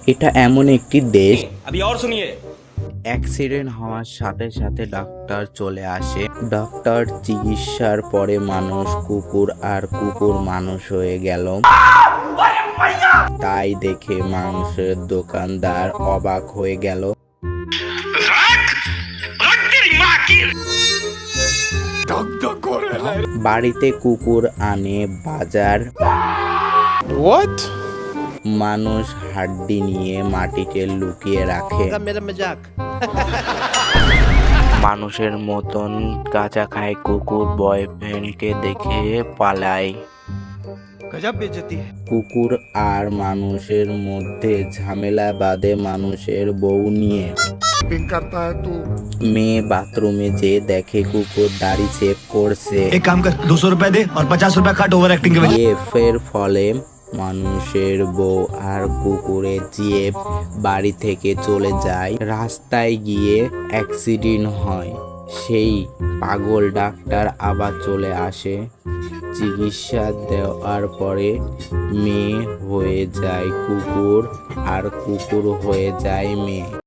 এটা এমন একটি দেশ, अभी और सुनिए। অ্যাক্সিডেন্ট হওয়ার সাথে সাথে ডাক্তার চলে আসে। ডাক্তার চিকিৎসার পরে মানুষ কুকুর আর কুকুর মানুষ হয়ে গেল। তাই দেখে মাংসের দোকানদার অবাক হয়ে গেল। বাড়িতে কুকুর আনে বাজার। মানুষ হাড্ডি নিয়ে মাটিতে লুকিয়ে রাখে। মানুষের মতন গাঁজা খায় কুকুর বয়ফ্রেন্ডকে দেখে পালায়। কুকুর আর মানুষের মধ্যে ঝামেলা বাঁধে মানুষের বউ নিয়ে। মেয়ে বাথরুমে যে দেখে কুকুর দাড়ি চেপ করছে। एक काम कर 200 रुपए दे और 50 रुपए काट ओवर एक्टिंग के वजह। এর ফলে মানুষের বউ আর কুকুরের জিএফ বাড়ি থেকে চলে যায়। রাস্তায় গিয়ে অ্যাক্সিডেন্ট হয়। সেই পাগল ডাক্তার আবার চলে আসে। চিকিৎসা দেওয়ার পরে মেয়ে হয়ে যায় কুকুর আর কুকুর হয়ে যায় মেয়ে।